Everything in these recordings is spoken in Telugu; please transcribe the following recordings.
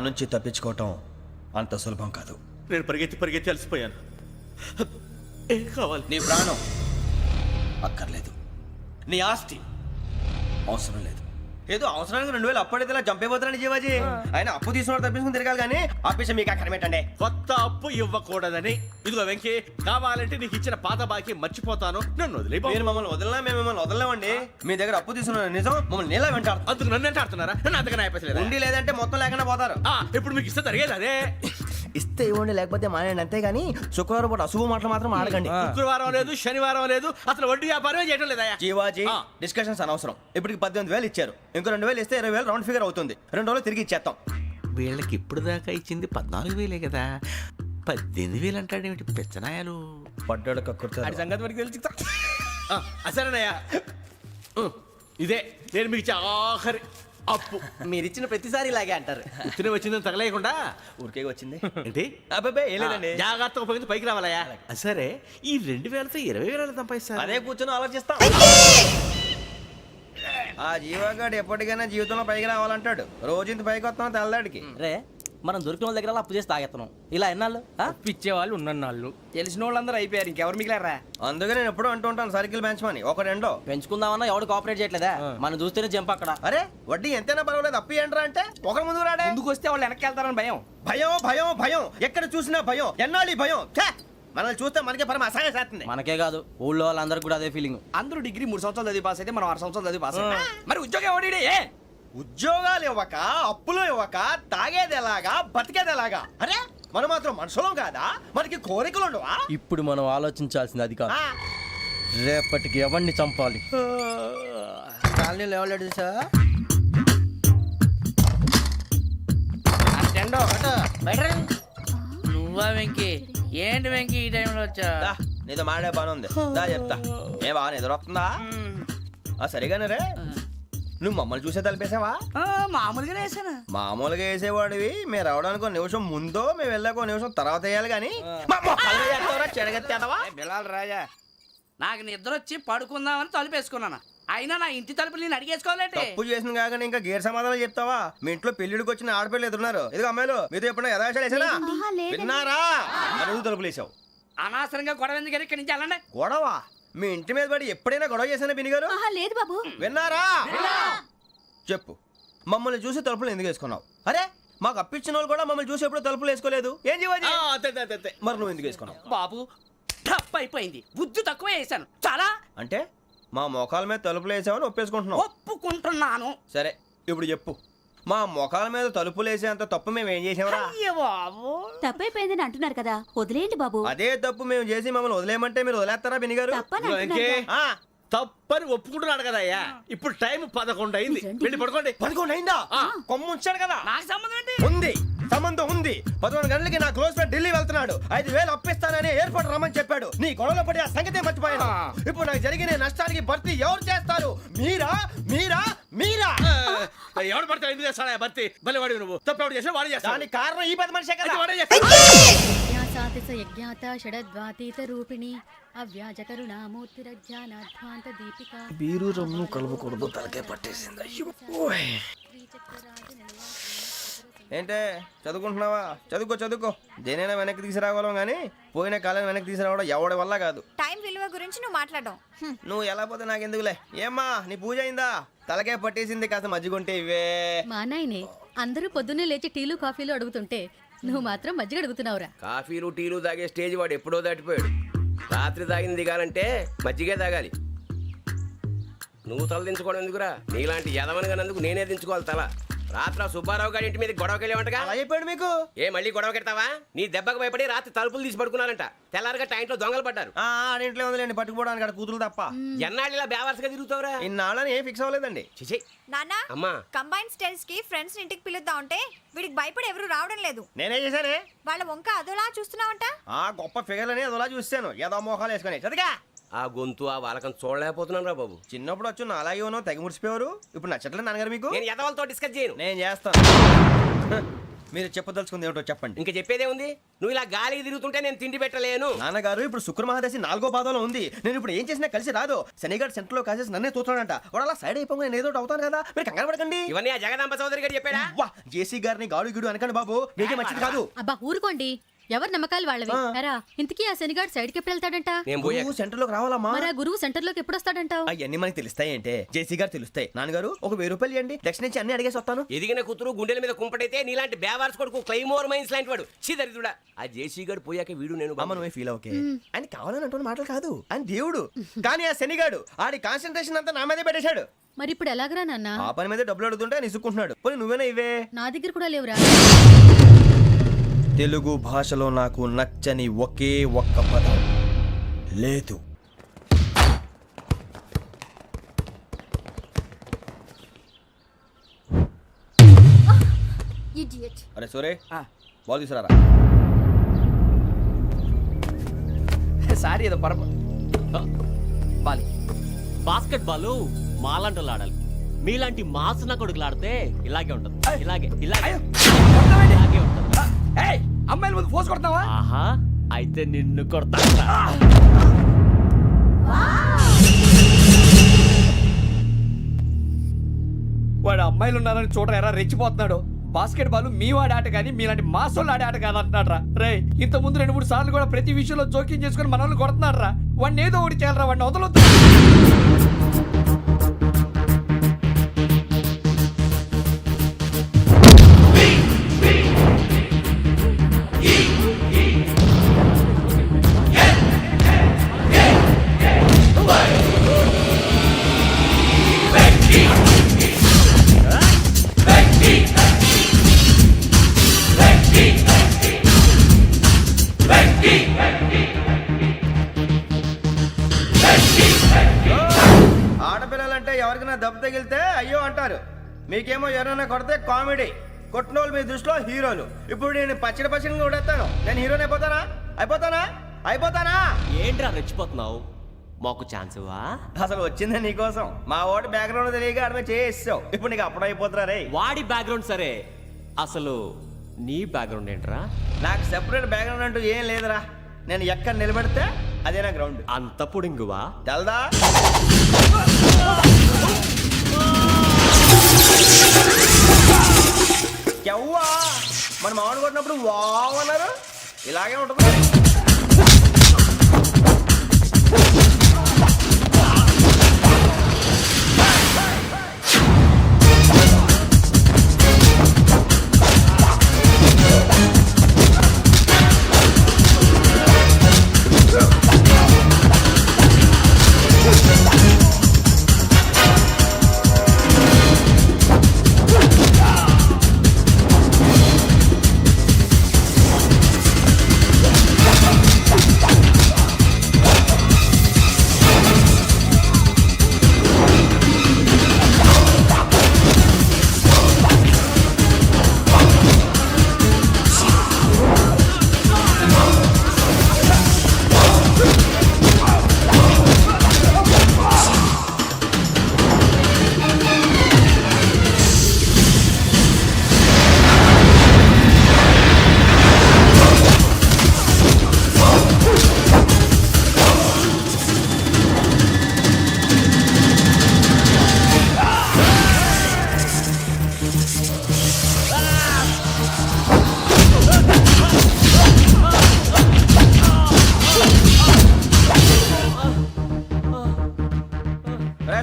నుంచి తప్పించుకోవటం అంత సులభం కాదు. నేను పరిగెత్తి అలసిపోయాను. ఏం కావాలి? నీ ప్రాణం అక్కర్లేదు, నీ ఆస్తి అవసరం లేదు. ఏదో అవసరానికి 2000 అప్పుడైతే ఇలా చంపేపోతారని జీవాజీ. ఆయన అప్పు తీసుకున్న తప్పించుకుని తిరగాలి కానీ ఆపేసి మీకు అక్కడ పెట్టండి. కొత్త అప్పు ఇవ్వకూడదని. ఇదిగో వెంకీ, కావాలంటే నీకు ఇచ్చిన పాత బాకీ మర్చిపోతాను, నన్ను వదిలే. మీరు మమ్మల్ని వదలనా? మేము మిమ్మల్ని వదలలేమండి. మీ దగ్గర అప్పు తీసుకున్న నిజం మమ్మల్ని నీలా వెంటాడు. అందుకు నన్ను ఎంత ఆడుతున్నారా? నన్ను అంతగా నాయపసలేదు. ఉండి లేదంటే మొత్తం లేకుండా పోతారు. ఇప్పుడు మీకు ఇస్తే జరిగేది అదే. ఇస్తే ఇవ్వండి, లేకపోతే మానేయండి, అంతేగాని శుక్రవారం పూట అశుభ మాటలు మాత్రం ఆడకండి. శుక్రవారం లేదు, శనివారం లేదు, అసలు వడ్డీ వ్యాపారమే చేయడం లేదా? జీవాజీ, డిస్కషన్స్ అనవసరం. ఇప్పటికి 18,000 ఇచ్చారు, ఇంకో 2,000 ఇస్తే 20,000 రౌండ్ ఫిగర్ అవుతుంది. 2 రోజులు తిరిగి ఇచ్చేస్తాం. వీళ్ళకి ఇప్పుడు దాకా ఇచ్చింది 14,000 కదా, 18,000 అంటాడేమిటి పెచ్చనాయాలు? పడ్డాడు కక్కుర్తాడు. సంగతి వరకు తెలిసి సరేనయ్యా, ఇదే నేను మీకు ఇచ్చే ఆఖరి అప్పు. మీరిచ్చిన ప్రతిసారి ఇలాగే అంటారు. ఉత్తినే వచ్చిందని తగలేయకుండా ఊరికే వచ్చింది ఏంటి? అబ్బాయి ఏం లేదండి. జాగ్రత్తగా ఉపయోగించి పైకి రావాలయ్యా. సరే, ఈ 2,000తో 20,000 సంపాదిస్తారు. అదే కూర్చొని ఆలోచిస్తాం. ఆ జీవగాడు ఎప్పటికైనా జీవితంలో పైకి రావాలంటాడు. రోజు ఇంత పైకి వస్తాం తెల్లడికి. రే, మనం దొరికిన వాళ్ళ దగ్గర అప్పు చేసి తాగెత్తనం. ఇలా ఎన్నాళ్ళు ఇచ్చేవాళ్ళు ఉన్నన్నాళ్ళు తెలిసిన వాళ్ళందరూ అయిపోయారు, ఇంకెవరు మిగిలారా? అందుకే నేను ఎప్పుడు అంటూ ఉంటాను సర్కిల్ బెంచ్ మని ఒక రెండో పెంచుకుందామన్నా ఎవడు కోఆపరేట్ చేయట్లేదా? మనం చూస్తేనే జంప్ అక్కడ. అరే వడ్డీ ఎంతైనా పర్వాలేదు, అప్పు ఏంట్రా అంటే ఒక ముందు రాడే. ముందుకు వస్తే వాళ్ళు వెనక్కి వెళ్తారని భయం. భయం భయం భయం, ఎక్కడ చూసినా భయం. ఎన్నాళ్ళు భయం? మనల్ని చూస్తే మనకే పరమ అసహాయం చేస్తుంది. మనకే కాదు, ఊళ్ళో వాళ్ళందరికీ కూడా అదే ఫీలింగ్. అందరూ డిగ్రీ 3 సంవత్సరాలు చదివి పాస్ అయితే మనం 6 సంవత్సరాలు చదివి పాస్ అయ్యాం. మరి ఉద్యోగం ఎవడి? ఉద్యోగాలు ఇవ్వక, అప్పులు ఇవ్వక, తాగేది ఎలాగా, బతికేది ఎలాగా? అరే మనం మాత్రం మనుషులం కాదా? మనకి కోరికలు ఉండవా? ఇప్పుడు మనం ఆలోచించాల్సింది అది కాదు, రేపటికి ఎవరిని చంపాలి. కాలనీలో ఎవరు సార్? నువ్వా వెంకీ? ఏంటి వెంకీ ఈ టైంలో వచ్చా? నీతో మాడే పని ఉంది, దా చెప్తా. ఏ బాగా నిద్రొస్తుందా? సరిగానే రే, నువ్వు మమ్మల్ని చూసే తలిపేసావా? మామూలుగానే వేసాను. మామూలుగా వేసేవాడివి. మేము రావడానికి 1 నిమిషం ముందో, మేము వెళ్ళాక 1 నిమిషం తర్వాత వేయాలి కానీ బిలాల్ రాజా, నాకు నిద్ర వచ్చి పడుకుందామని తలుపేసుకున్నాను. అయినా నా ఇంటి తలుపులు నేను అడిగేసుకోవాలంటే తప్పు చేసిన కాక ఇంకా గేర్ సమాధానం చెప్తావా? మీ ఇంట్లో పెళ్లిడికి వచ్చిన ఆడపిల్లలు ఎదురున్నారు. ఇదిగో అమ్మాయిలు, మీతో ఎప్పుడైనా యథాశాలు వేసానా? విన్నారా? అడుగు తలుపులు వేసావు. అనవసరంగా గొడవ ఎందుకు? ఇక్కడి నుంచి వెళ్ళండి. గొడవ? మీ ఇంటి మీద పడి ఎప్పుడైనా గొడవ చేశానా బిని గారు? లేదు బాబు. విన్నారా? చెప్పు, మమ్మల్ని చూసి తలుపులు ఎందుకు వేసుకున్నావు? అరే మాకు అప్పించిన వాళ్ళు కూడా మమ్మల్ని చూసి ఎప్పుడు తలుపులు వేసుకోలేదు. ఏం జీవాజీ? మరి నువ్వు ఎందుకు వేసుకున్నావు? బాబు టప్ అయిపోయింది, బుద్ధి తక్కువ వేసాను చాలా. అంటే మా మోకాల మీద తలుపులు వేసామని ఒప్పేసుకుంటున్నావు? ఒప్పుకుంటున్నాను. సరే ఇప్పుడు చెప్పు, మా మొఖాల మీద తలుపులు వేసేంత తప్పు మేము ఏం చేసామరా? బాబు తప్పైపోయిందని అంటున్నారు కదా, వదిలేయండి బాబు. అదే తప్పు మేము చేసి మమ్మల్ని వదిలేయమంటే మీరు వదిలేస్తారా బిని గారు? తప్పని ఒప్పుకుంటున్నాడు కదా అయ్యా. ఇప్పుడు టైం 11 అయింది, వెళ్ళి పడుకోండి. 11 అయిందా? కొమ్ము ఉంచాడు కదా. నాకు సంబంధం ఏంటి? ఉంది, సంబంధం ఉంది. 11 గంటలకి నా క్లోజ్ ఫ్రెండ్ ఢిల్లీ వెళ్తున్నాడు. 5,000 అప్పిస్తానని ఎయిర్పోర్ట్ రమ్మని చెప్పాడు. నీ గొడవలో పడి ఆ సంగతే మర్చిపోయాను. ఇప్పుడు నాకు జరిగిన నష్టానికి భర్తీ ఎవరు చేస్తారు? మీరా మీరా మీరా? ఎవడు పడతావు? ఎందుకు చేస్తాడా భర్తీ? భలే వాడి నువ్వు. తప్పు ఎవడు చేసా వాడే చేస్తాడు. దానికి కారణం ఈ 10 మనిషే కదా. యజ్ఞాత షడద్వాతీత రూపిణి అవ్యాజ కరుణామూర్తిరజ్ఞానాధ్వాంత దీపిక. బీరు రమ్ము కలుపుకూడదు, తలకే పట్టేసింది. ఏంటే చదువుకుంటున్నావా? చదువుకో చదువుకో. దేనైనా వెనక్కి తీసుకురావాలం కానీ పోయిన కాలం వెనక్కి తీసుకురావడం ఎవడి వల్ల కాదు. టైం విలువ గురించి నువ్వు మాట్లాడడం. నువ్వు ఎలా పోతే నాకెందుకులే. ఏమ్మా నీ పూజ అయిందా? తలకే పట్టేసింది, కాస్త మజ్జిగుంటే ఇవే. మా నాయనే అందరూ పొద్దున్నే లేచి టీలు కాఫీలు అడుగుతుంటే నువ్వు మాత్రం మజ్జిగ అడుగుతున్నావురా. కాఫీలు టీలు తాగే స్టేజ్ వాడు ఎప్పుడో దాటిపోయాడు. రాత్రి తాగింది దిగాలంటే మజ్జిగే తాగాలి. నువ్వు తల దించుకోవడం ఎందుకురా? నీలాంటి యదవనగానందుకు నేనే దించుకోవాలి తల. రాత్రి సుబ్బారావు గారి ఇంటి మీద గొడవకి వెళ్ళేవంటగా. అలా చెప్పాడు మీకు? ఏ మళ్ళీ గొడవ కెడతావా? నీ దెబ్బకు భయపడి రాత్రి తలుపులు తీసి పడుకున్నారంట. తెల్లారగా టైంట్లో దొంగలు పడ్డారు. ఇంట్లో ఉందిలేండి, పట్టుకుపోవడానికి అక్కడ కూతురు తప్ప. ఎన్నాళ్ళు ఇలా బేవర్స్గా తిరుగుతావురా? ఇన్నాళ్ళని ఏం ఫిక్స్ అవ్వలేదండి. చిచి నాన్నా, అమ్మా, కంబైన్ స్టైల్స్ కి ఫ్రెండ్స్ ఇంటికి పిలుద్దాం అంటే వీడికి భయపడి ఎవరు రావడం లేదు. నేనే చేశానే. వాళ్ళ వంక అదోలా చూస్తున్నావంట. గొప్ప ఫిగర్లని అదోలా చూస్తాను, ఏదో మోహాలు వేసుకొని. చదిగా ఆ గొంతు ఆ వాలకం చూడలేకపోతున్నాను రా బాబు. చిన్నప్పుడు వచ్చి నా అలాగే ఉన్నావు, తెగ ముడిచిపోయారు. ఇప్పుడు నచ్చట్లేదు నాన్నగారు మీకు? నేను యదవలతో డిస్కస్ చేయను. నేను చేస్తాను. మీరు చెప్పదలుచుకుంది ఏమిటో చెప్పండి. ఇంకా చెప్పేదే ఉంది. నువ్వు ఇలా గాలికి తిరుగుతుంటే నేను తిండి పెట్టలేను. నాన్నగారు ఇప్పుడు శుక్ర మహాదశి 4వ పాదంలో ఉంది. నేను ఇప్పుడు ఏం చేసినా కలిసి రాదు. శనిగారు సెంటర్ లో కాసేసి నన్నే చూస్తాడంట. వాడు అలా సైడ్ అయిపోయి నేను ఏదో ఒకటి అవుతాను కదా, మీరు కంగారు పడకండి. ఇవన్నీ ఆ జగదాంబ చౌదరి గారు చెప్పాడా? వా జేసీ గారిని గాడు గిడు అనకండి బాబు, మీకే మంచిది కాదు. అబ్బా ఊరుకోండి, ఎవరి నమ్మకాలు వాళ్ళవి. ఎరా ఇంతకీ ఆ శనిగాడు సైడ్ కి ఎప్పుడు వెళ్తాడంట? నేను పోయా. నువ్వు సెంటర్ లోకి రావాలమ్మా. మరి ఆ గురువు సెంటర్ లోకి ఎప్పుడు వస్తాడంటావు? అవన్నీ మనకి తెలుస్తాయి అంటే జేసీ గారు తెలుస్తాయి. నాన్నగారు ఒక 1000 రూపాయలు ఇవ్వండి, దక్షిణ నుంచి అన్ని అడిగేసి వస్తాను. ఎదిగిన కూతురు గుండెల మీద కుంపటైతే నీలాంటి బేవార్స్ కొడుకు క్లైమోర్ మైన్స్ లాంటి వాడు చీదరిదుడా. ఆ జేసీ గారు పోయాక వీడు నేను అమ్మ నువ్వే ఫీల్ ఓకే. ఆయన కావాలని అంటున్న మాటలు కాదు, ఆయన దేవుడు. కానీ ఆ శనిగాడు ఆడి కాన్సన్ట్రేషన్ అంతా నా మీదే పెట్టేశాడు. మరి ఇప్పుడు ఎలాగరా నాన్న? ఆ పని మీద డబ్బులు అడుగుతుంటే ఆయన ఇసుక్కుంటున్నాడు. పోనీ నువ్వేనా ఇవే? నా దగ్గర కూడా లేవురా. తెలుగు భాషలో నాకు నచ్చని ఒకే ఒక్క పదం లేదు. అరే సూరే, బాల్ తీసుకురారా. సారీ ఏదో బాలి. బాస్కెట్ బాల్ మాలాంటి వాళ్ళు ఆడాలి. మీలాంటి మాసన కొడుకులు ఆడితే ఇలాగే ఉంటది. ఇలాగే ఇలాగే ఇలాగే ఉంటది. అమ్మాయిల ముందు ఫోర్స్ కొడతావా? ఆహా, అయితే నిన్ను కొడతా. వాడు అమ్మాయిలు ఉన్నారని చూడరా ఎరా రెచ్చిపోతున్నాడు. బాస్కెట్ బాల్ మీ వాడి ఆట కానీ మీలాంటి మాసోళ్ళు ఆడే ఆట కాదు అంటున్నాడు రా. రే ఇంత ముందు 2-3 సార్లు కూడా ప్రతి విషయంలో జోక్యం చేసుకుని మన వాళ్ళు కొడుతున్నాడు రా. వాడిని ఏదో ఒకటి చేయాలరా, వాడిని వదలొద్దు. ఆడపిల్లలంటే ఎవరికైనా దెబ్బ తగిలితే అయ్యో అంటారు. మీకేమో ఎవరైనా కొడితే కామెడీ. కొట్టిన వాళ్ళు మీ దృష్టిలో హీరోలు. ఇప్పుడు నేను పచ్చడిగా కొడేస్తాను. నేను హీరోని అయిపోతానా? ఏంట్రా రెచ్చిపోతున్నావు? మాకు ఛాన్స్ ఇవ్వా? అసలు వచ్చిందే నీకోసం. మా ఓటు బ్యాక్గ్రౌండ్ తెలియక ఆడమే చేసావు. ఇప్పుడు నీకు అప్పుడు అయిపోతున్నా రే. వాడి బ్యాక్గ్రౌండ్ సరే, అసలు నీ బ్యాక్గ్రౌండ్ ఏంట్రా? నాకు సెపరేట్ బ్యాక్గ్రౌండ్ అంటూ ఏం లేదురా. నేను ఎక్కడ నిలబెడితే అదే నా గ్రౌండ్. అంత పొడింగువా? తెల్దా? ఎవ్వా మన మామిడి కొట్టినప్పుడు వావ్ అన్నారు. ఇలాగే ఉంటుంది.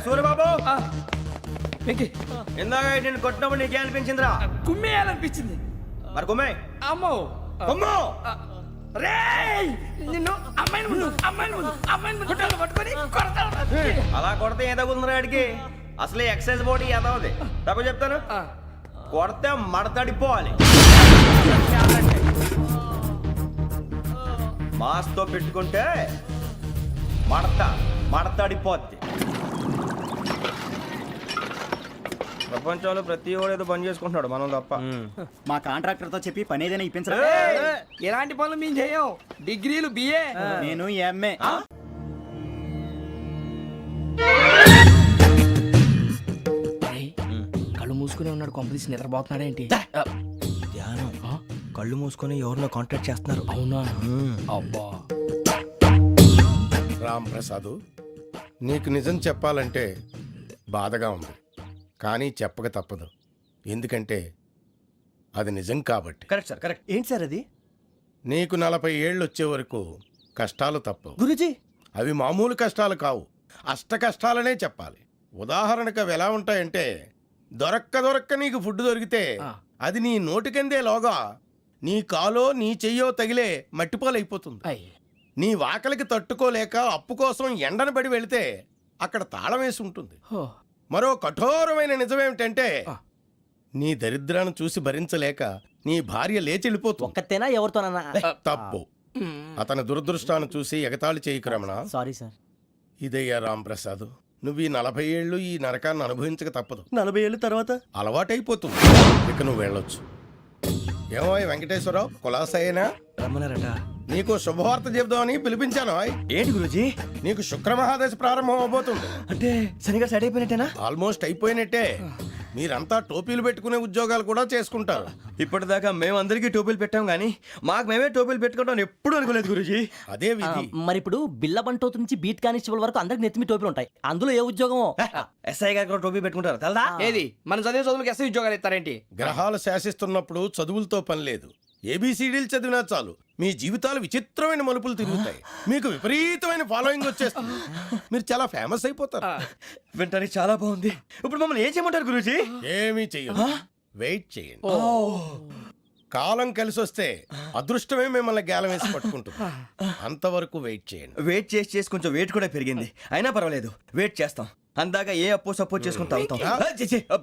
సూర్యబాబు, ఇందాక నేను కొట్టినప్పుడు నీకే అనిపించిందిరా? కుమ్మేయాలనిపించింది. మరి కుమ్మే. అమ్మో కుమ్ము. రేయ్ నిన్ను అమ్మాయిని ముందు పట్టుకొని కొడతాను. అలా కొడితే ఏం తగ్గుతుందిరా ఆడికి? అసలే ఎక్సైజ్ బాడీ ఏదవుది. తప్ప చెప్తాను, కొడితే మడతడిపోవాలి. మాస్తో పెట్టుకుంటే మడతడిపోద్ది. ప్రపంచంలో ప్రతి వాడు ఏదో పని చేసుకుంటున్నాడు, మనం తప్ప. మా కాంట్రాక్టర్ తో చెప్పి పని ఏదైనా ఇప్పించరా? ఎలాంటి పనులు మేము చేయం. డిగ్రీలు బిఏ, నేను ఎంఏ. కళ్ళు మూసుకునే ఉన్నాడు. కొంపదీసి నిద్రపోతున్నాడేంటి? ధ్యానం. కళ్ళు మూసుకొని ఎవరినో కాంటాక్ట్ చేస్తున్నారు. అవునా? అబ్బా. రామ్ ప్రసాద్, నీకు నిజం చెప్పాలంటే బాధగా ఉంది, కానీ చెప్పక తప్పదు. ఎందుకంటే అది నిజం కాబట్టి. Correct sir, correct. ఏంటి సార్ అది? నీకు 40 ఏళ్ళు వచ్చే వరకు కష్టాలు తప్పవు. గురుజీ, అవి మామూలు కష్టాలు కావు, అష్ట కష్టాలనే చెప్పాలి. ఉదాహరణకు అవి ఎలా ఉంటాయంటే, దొరక్క నీకు ఫుడ్ దొరికితే అది నీ నోటికందే లోగా నీ కాలో నీ చెయ్యో తగిలే మట్టిపాలైపోతుంది. నీ వాకలికి తట్టుకోలేక అప్పు కోసం ఎండను పడి వెళితే అక్కడ తాళం వేసి ఉంటుంది. మరో కఠోరమైన నిజమేమిటంటే, నీ దరిద్రాన్ని చూసి భరించలేక నీ భార్య లేచి వెళ్ళిపోతుంది. ఒక్కతేనా ఎవరితోనన్నా? తప్పు. అతని దురదృష్టాన్ని చూసి ఎగతాళి చేయకు రమణ. Sorry sir. ఇదయ్యా రాంప్రసాద్, నువ్వు ఈ 40 ఏళ్ళు ఈ నరకాన్ని అనుభవించక తప్పదు. 40 ఏళ్ళ తర్వాత అలవాటైపోతుంది. ఇక నువ్వు వెళ్ళొచ్చు. ఏమో వెంకటేశ్వరరావు, కులాసైనా రమ్మన్నారట. నీకు శుభవార్త చెబుదామని పిలిపించాను. ఏంటి గురుజీ? నీకు శుక్రమహాదశ ప్రారంభం అవబోతుంది. అంటే శనిగా సెట్ అయిపోయినట్టేనా? ఆల్మోస్ట్ అయిపోయినట్టే. మీరంతా టోపీలు పెట్టుకునే ఉద్యోగాలు కూడా చేసుకుంటారు. ఇప్పటిదాకా మేమందరికీ టోపీలు పెట్టాం కానీ మాకు మేమే టోపీలు పెట్టుకుంటాం ఎప్పుడు అనుకోలేదు గురుజీ. అదే విధి. మరి ఇప్పుడు బిల్ల బంటోతు నుంచి బీట్ కానిస్టేబుల్ వరకు అందరికి నెత్తిమి టోపీలు ఉంటాయి. అందులో ఏ ఉద్యోగమో? ఎస్ఐ గారు కూడా టోపీ పెట్టుకుంటారు తెలదా? ఏది మన చదివే చదువులకు ఎస్ఐ ఉద్యోగాలు ఇస్తారేంటి? గ్రహాలు శాసిస్తున్నప్పుడు చదువులతో పని లేదు. ఏబిసిడీలు చదివినా చాలు మీ జీవితాలు విచిత్రమైన మలుపులు తిరుగుతాయి. మీకు విపరీతమైన ఫాలోయింగ్ వచ్చేస్తుంది. మీరు చాలా ఫేమస్ అయిపోతారు. వింటానికి చాలా బాగుంది. ఇప్పుడు మమ్మల్ని ఏం చేయమంటారు గురూజీ? ఏమీ చెయ్యదు, వెయిట్ చేయండి. కాలం కలిసి వస్తే అదృష్టమే మిమ్మల్ని గేలం వేసి పట్టుకుంటుంది. అంతవరకు వెయిట్ చేయండి. వెయిట్ చేసి కొంచెం వెయిట్ కూడా పెరిగింది. అయినా పర్వాలేదు, వెయిట్ చేస్తాం. అందాక ఏ అప్పు సపోర్ట్ చేసుకుని తాగుతాం,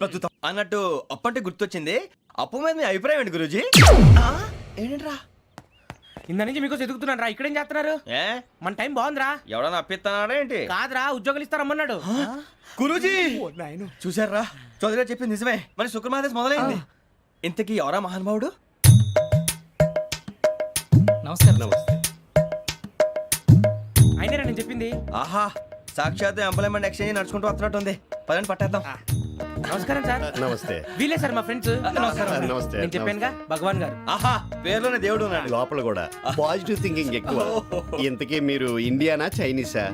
బ్రతుకుతాం అన్నట్టు. అప్పు అంటే గుర్తొచ్చింది, అప్పు మీద మీ అభిప్రాయం ఏంటి గురూజీ? ఏంటరా ఇంత నుంచి మీకు ఎదుగుతున్నాను రా. ఇక్కడేం చేస్తున్నారు? ఏ మన టైం బాగుందిరా. ఎవడన్నా అప్పిస్తున్నాడా ఏంటి? కాదురా, ఉద్యోగాలు ఇస్తారమ్మన్నాడు. గురూజీ చూసారా, చౌదరి గారు చెప్పింది నిజమే. మరి శుక్రమహాదేశ్ మొదలైంది. ఇంతకీ ఎవరా మహానుభావుడు? నమస్కారం. అయినా నేను చెప్పింది. ఆహా, సాక్షాత్ ఎంప్లాయ్మెంట్ ఎక్స్చేంజ్ నడుచుకుంటూ వస్తున్నట్టు ఉంది. పదండి పట్టేద్దాం. నమస్కారం సార్. నమస్తే. వీలే సార్ మా ఫ్రెండ్స్. నమస్కారం. నమస్తే. నేను చెప్పానుగా భగవాన్ గారు. ఆహా, పేర్లోనే దేవుడు ఉన్నాడు. లోపల కూడా పాజిటివ్ థింకింగ్ ఎక్కువ. ఇంతకీ మీరు ఇండియానా చైనీసా?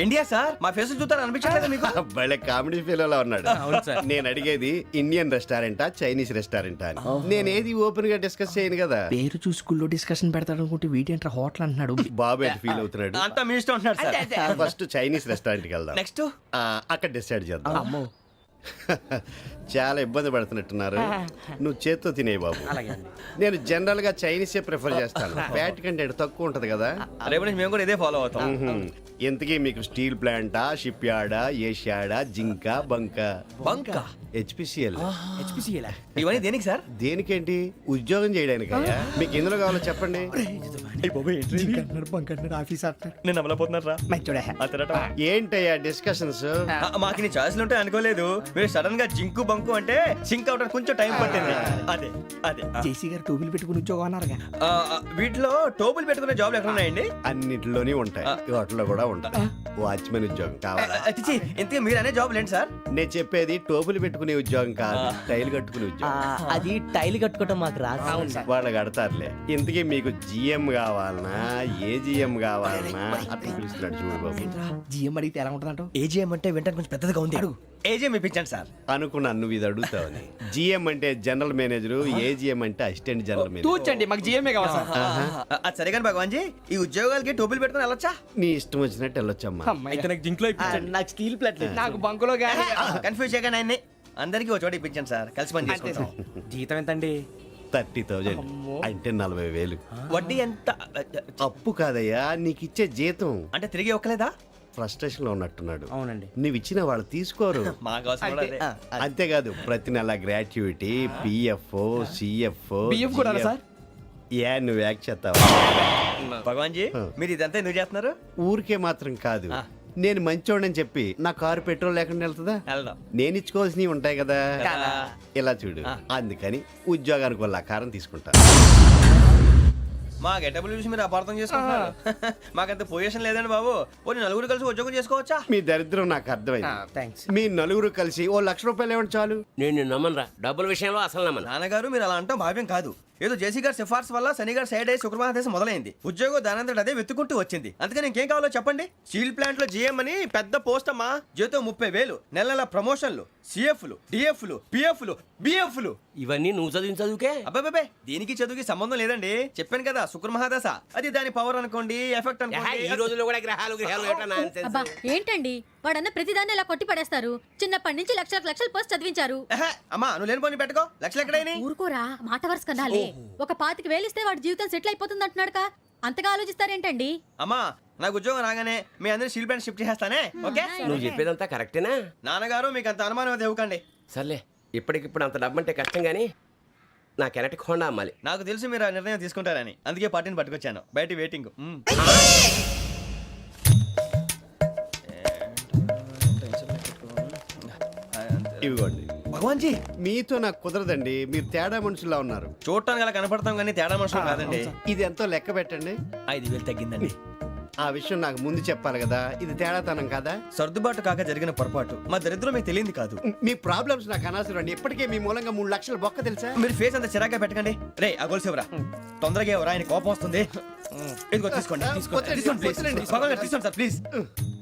India sir. మా ఫేస్ చూస్తారు అనిపించలేదు మీకు? భలే కామెడీ ఫీల్ ఉన్నాడు. అవును సార్. నేను అడిగేది ఇండియన్ రెస్టారెంటా చైనీస్ రెస్టారెంటా అని. నేనేది ఓపెన్ గా డిస్కస్ చేయను కదా. పేరు చూసి స్కూల్లో డిస్కషన్ పెడతాడు అనుకుంటే వీటేంట్రా హోటల్ అంటున్నాడు. బాబు ఎట్ ఫీల్ అవుతున్నాడు. అంతా మీ ఇష్టం ఉంటున్నాడు సార్. ఫస్ట్ చైనీస్ రెస్టారెంట్ కి వెళ్దాం. నెక్స్ట్ అక్కడ డిసైడ్ చేద్దాం. చాలా ఇబ్బంది పడుతున్నట్టున్నారు. నువ్వు చేత్తో తినే బాబు. నేను జనరల్ గా చైనీసే ప్రిఫర్ చేస్తాను. ఫ్యాట్ కంటెంట్ తక్కువ ఉంటది కదా. రేపు నుంచి మేము కూడా ఇదే ఫాలో అవుతాం. ఎంతకీ మీకు స్టీల్ ప్లాంటా, షిప్ యార్డా, ఏషియాడా, జింక, బంకా? బంకా, హెచ్పిసిఎల్. ఇవన్నీ దేనికి సార్? దేనికేంటి? ఉద్యోగం చేయడానికి. మీకు ఎందులో కావాలో చెప్పండి. నేను అమలపోతున్నారా? ఏంటయ్యా డిస్కషన్స్? మాకు నీ ఛాయిస్లు ఉంటాయి అనుకోలేదు. మీరు సడన్ గా జింకు బంకు అంటే సింక్ అవడానికి కొంచెం టైం పట్టింది. అదే అదే జేసీ గారు టోపీలు పెట్టుకుని ఉద్యోగం అన్నారుగా. వీటిలో టోపులు పెట్టుకునే జాబ్లు ఎక్కడ ఉన్నాయండి? అన్నిటిలోనే ఉంటాయి, వాటిలో కూడా ఉంటాయి. వాచ్మెన్ ఉద్యోగం కావాలా? ఇంతకీ మీరు అనే జాబ్ ఏంటి సార్? నేను చెప్పేది టోపులు పెట్టుకునే ఉద్యోగం కాదు, టైల్ కట్టుకునే ఉద్యోగం. అది టైల్ కట్టుకోవటం మాకు రాదు. వాళ్ళు కడతారులే. ఇంతకీ మీకు జిఎం కావాలనా, ఏ జిఎం కావాలనా? అట్లా పిలుస్తున్నాడు చూడు బాబు. జిఎం అడిగితే ఎలా ఉంటుందంట? ఏజీఎం అంటే వింటానికి కొంచెం పెద్దదిగా ఉంది. ఏజీఎం ఇప్పించండి సార్. అనుకున్నాను నువ్వు ఇది అడుగుతావని. జిఎం అంటే జనరల్ మేనేజర్, ఏజిఎం అంటే అసిస్టెంట్ జనరల్ మేనేజర్. తూచండి, మాకు జిఎంఏ కావాలి సార్. అది సరే కానీ భగవాన్ జీ, ఈ ఉద్యోగాలకి టోపులు పెట్టుకుని వెళ్ళొచ్చా? నీ ఇష్టం వచ్చినట్టు వెళ్ళొచ్చమ్మా. నాకు స్టీల్ ప్లేట్ నాకు బంకులో గానీ కన్ఫ్యూజ్ చేయగానే ఆయన్ని అందరికీ ఒక చోట ఇప్పించండి సార్. కలిసి పని చేసుకుంటాం. జీతం ఎంతండి? 30,000 అంటే 40,000. వడ్డీ ఎంత? అప్పు కాదయ్యా, నీకు ఇచ్చే జీతం. అంటే తిరిగి ఒక్కలేదా? ఫ్రస్ట్రేషన్ లో ఉన్నట్టున్నాడు. అవునండి. నువ్వు ఇచ్చిన వాళ్ళు తీసుకోరు. మాకు అవసరం కూడా అదే. అంతేకాదు ప్రతి నెల గ్రాట్యుటీ, పిఎఫ్, సిఎఫ్. బియ్యం కూడా సార్? ఏ నువ్వు యాక్ట్ చేస్తావా? భగవాన్ జీ, మీరు ఇదంతా ఎందుకు చేస్తున్నారు? ఊరికే మాత్రం కాదు, నేను మంచోడని చెప్పి నా కారు పెట్రోల్ లేకుండా వెళ్తుందా? వెళ్దాం. నేను ఇచ్చుకోవాల్సినవి ఉంటాయి కదా. ఇలా చూడు, అందుకని ఉద్యోగానికి వాళ్ళ ఆకారం తీసుకుంటా. మా గెటబుల్ చూసి మీరు అపార్థం చేసుకుంటున్నారు. మాకంత పొజిషన్ లేదండి బాబు. పోనీ నలుగురు కలిసి ఉద్యోగం చేసుకోవచ్చా? మీ దరిద్రం నాకు అర్థమైంది. మీ నలుగురు కలిసి ఓ 1,00,000 రూపాయలు ఇవ్వండి చాలు. నేను నమ్మనరా, డబ్బుల విషయంలో అసలు నమ్మను. నాన్నగారు, మీరు అలా అంటాం భావ్యం కాదు. ఏదో జేసీ గారి సిఫార్సు వల్ల శని గారు సైడ్ అయ్యి శుక్రమహాదేశం మొదలైంది. ఉద్యోగం దానంతటి అదే వెతుకుంటూ వచ్చింది. అందుకని ఇంకేం కావాలో చెప్పండి. స్టీల్ ప్లాంట్ లో జీఎం అని పెద్ద పోస్ట్ అమ్మా. జీతం 30,000, నెల నెల ప్రమోషన్లు, సిఎఫ్లు, డిఎఫ్లు, పిఎఫ్లు, బిఎఫ్లు. ఇవన్నీ నువ్వు చదివిన చదువుకే. అబ్బాబే దీనికి చదువుకి సంబంధం లేదండి. చెప్పాను కదా శుక్రమహాదశ, అది దాని పవర్ అనుకోండి, ఎఫెక్ట్ ఈ అనుకోండి. రోజుల్లో కూడా గ్రహాలు ఏటా nonsense? అబ్బా ఏంటండి వాడన్న ప్రతిదాన్ని ఇలా కొట్టి పడేస్తారు. చిన్నప్పటి నుంచి లక్షలు పోస్ట్ చదివించారు. ఎహె, అమ్మా నువ్వు లేని పోనీ పెట్టుకో. లక్షలు ఎక్కడైనా ఊరుకోరా, మాట వరుస కనాలి. ఒక 25,000 ఇస్తే వాడి జీవితం సెటిల్ అయిపోతుంది అంటున్నాడుగా, అంతగా ఆలోచిస్తారేంటండి? అమ్మా నాకు ఉద్యోగం రాగానే మీ అందరి స్టీల్ ప్లాంట్ షిఫ్ట్ చేస్తానే. ఓకే నువ్వు చెప్పేదంతా కరెక్టేనా? నాన్నగారు మీకు అంత అనుమానం అది ఇవ్వకండి. సర్లే, ఇప్పటికిప్పుడు అంత డబ్బు అంటే కష్టం కానీ నాకు ఎలక్ట్రిక్ హోండా అమ్మాలి. నాకు తెలుసు మీరు ఆ నిర్ణయం తీసుకుంటారని, అందుకే పార్టీని పట్టుకొచ్చాను. బయట వెయిటింగ్. ఇవ్వండి. భగవాన్ జీ మీతో నాకు కుదరదండి, మీరు తేడా మనుషుల్లా ఉన్నారు. చూడటానికి అలా కనపడతాం కానీ తేడా మనుషులు కాదండి. ఇది ఎంతో లెక్క పెట్టండి. 5,000 తగ్గిందండి. ఆ విషయం నాకు ముందు చెప్పాలి కదా, ఇది తేడాతనం కదా. సర్దుబాటు కాక జరిగిన పొరపాటు. మా దరిద్రం మీకు తెలియంది కాదు. మీ ప్రాబ్లమ్స్ నాకు అనవసరం అండి. ఇప్పటికే మీ మూలంగా 3 లక్షల బొక్క తెలుసా. మీరు ఫేస్ అంత చిరాగ్గా పెట్టకండి. రే ఆ గొలుసేవరా, తొందరగా ఎవరా, ఆయన కోపం వస్తుంది. ఇదిగో తీసుకోండి. తీసుకోండి ప్లీజ్. భగవాన్ గారు తీసుకోండి సార్ ప్లీజ్.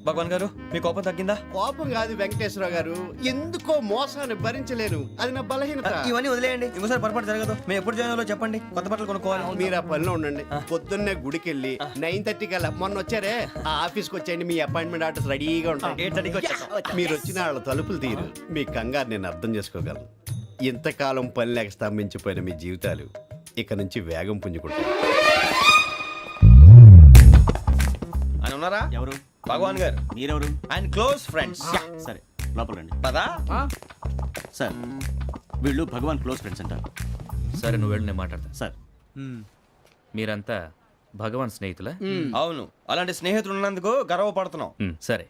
భగవాన్ గారు మీ కోపం తగ్గిందా? కోపం కాదు వెంకటేశ్వర గారు, ఎందుకో మోసాన్ని భరించలేను, అది నా బలహీనత. ఇవన్నీ వదిలేయండి, ఇంకోసారి పొరపాటు జరగదు. మేము ఎప్పుడు జాయిన్ అవ్వాలో చెప్పండి, కొత్త బట్టలు కొనుక్కోవాలి. మీరు ఆ పనిలో ఉండండి. పొద్దున్నే గుడికి వెళ్ళి 9:30 కల్లా, మొన్న వచ్చారే ఆ ఆఫీస్కి వచ్చేయండి. మీ అపాయింట్మెంట్ ఆర్డర్స్ రెడీగా ఉంటాయి. 8:30కి వచ్చేస్తాం. మీరు వచ్చిన వాళ్ళ తలుపులు తీరు. మీ కంగారు నేను అర్థం చేసుకోగలను. ఇంతకాలం పని లేక స్తంభించిపోయిన మీ జీవితాలు ఇక నుంచి వేగం పుంజుకుంటాయి. ఆయన ఉన్నారా? ఎవరు? భగవాన్ గారు. మీరెవరు? ఆయన క్లోజ్ ఫ్రెండ్స్. సరే లోపల రండి. పదా సార్ వీళ్ళు భగవాన్ క్లోజ్ ఫ్రెండ్స్ అంటారు. సరే నువ్వు వెళ్ళి నేను మాట్లాడతా. సార్ మీరంతా భగవాన్ స్నేహితులా? అవును, అలాంటి స్నేహితులు ఉన్నందుకు గర్వపడుతున్నాం. సరే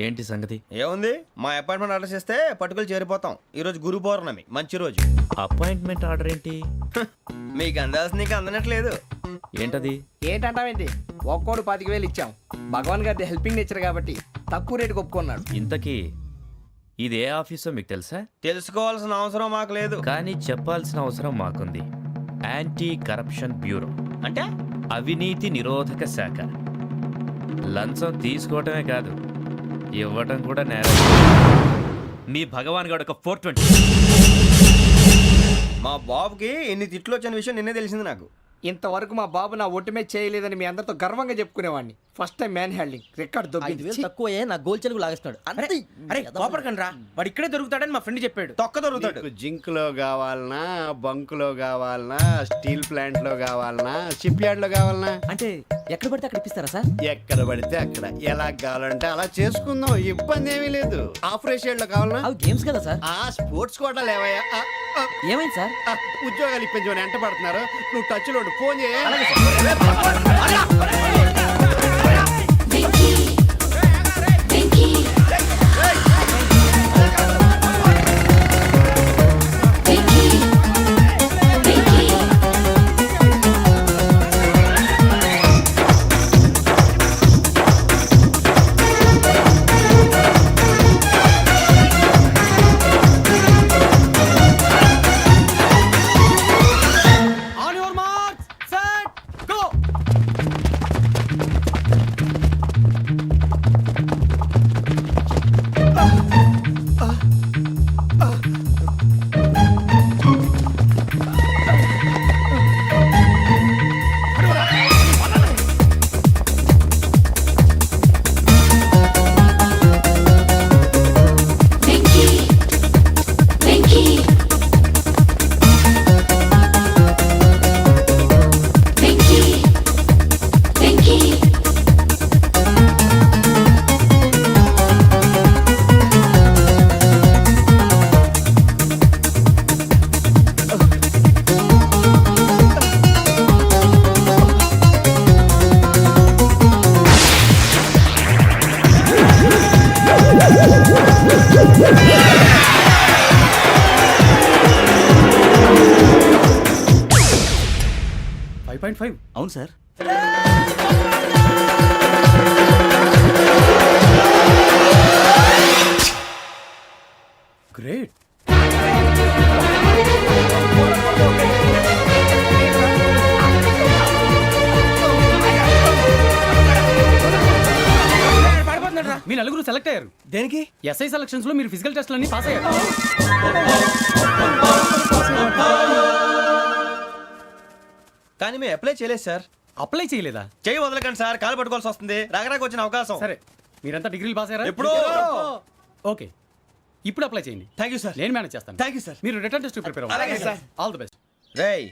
ఏంటి సంగతి? ఏముంది, మా అపాయింట్మెంట్ ఆర్డర్ చేస్తే పట్టుకులు చేరిపోతాం. ఈ రోజు గురు పౌర్ణమి, మంచి రోజు. అపాయింట్మెంట్ ఆర్డర్ ఏంటి? మీకు అందాల్సిన నీకు అందనట్లేదు. ఏంటది? ఏంటంటావేంటి? ఒక్కోడు 25,000 ఇచ్చాం. భగవాన్ గారి హెల్పింగ్ నేచర్ కాబట్టి తక్కువ రేటుకి ఒప్పుకున్నాడు. ఇంతకీ ఇది ఏ ఆఫీసో మీకు తెలుసా? తెలుసుకోవాల్సిన అవసరం మాకు లేదు. కానీ చెప్పాల్సిన అవసరం మాకుంది. యాంటీ కరప్షన్ బ్యూరో అంటే అవినీతి నిరోధక శాఖ. లంచం తీసుకోవటమే కాదు, ఇవ్వటం కూడా నేరం. మీ భగవాన్ గారు ఒక 420. మా బాబుకి ఎన్ని తిట్లు వచ్చిన విషయం నిన్నే తెలిసింది నాకు. ఇంతవరకు మా బాబు నా ఒట్టుమే చేయలేదని మీ అందరితో గర్వంగా చెప్పుకునేవాడిని. First time man handing record 5,000 తక్కువ నా గోల్ చెలుగు లాగేస్తున్నాడు. అరే కోపడకండి రా, వాడు ఇక్కడే దొరుకుతాడని మా ఫ్రెండ్ చెప్పాడు. తొక్క దొరుకుతాడు. మీకు జింక్ లో కావాలనా, బంక్ లో కావాలనా, స్టీల్ ప్లాంట్ లో కావాలనా, షిప్ యార్డ్ లో కావాలనా? అంటే ఎక్కడ పడితే అక్కడ ఇప్పిస్తారా సార్? ఎక్కడ పడితే అక్కడ, ఎలా కావాలంటే అలా చేసుకుందాం, ఇబ్బంది ఏమీ లేదు. ఆపరేషన్ లో కావాలనా? అవి గేమ్స్ కదా సార్. ఆ స్పోర్ట్స్ కోటా లేవయ్యా. ఏమైంది సార్? ఉద్యోగాలు ఇప్పించమని ఎంట పడుతున్నారు. నువ్వు టచ్ లో ఫోన్ చేయ. అవును సార్. గ్రేట్. నలుగురు సెలెక్ట్ అయ్యారు దేనికి? ఎస్ఐ సెలక్షన్స్ లో మీరు ఫిజికల్ టెస్ట్ అన్ని పాస్ అయ్యారు. కానీ మేము అప్లై చేయలేదు సార్. అప్లై చేయలేదా? చేయి వదలకండి సార్, కాలు పట్టుకోవాల్సి వస్తుంది. రాగరాకు వచ్చిన అవకాశం. సరే, మీరంతా డిగ్రీలు పాస్ అయ్యారా? ఎప్పుడో. ఓకే, ఇప్పుడు అప్లై చేయండి. Thank you sir. నేను మేనేజ్ చేస్తాను. Thank you sir. మీరు రిటర్న్ టెస్ట్ ప్రిపేర్ అలాగే సార్. All the best. రేయ్,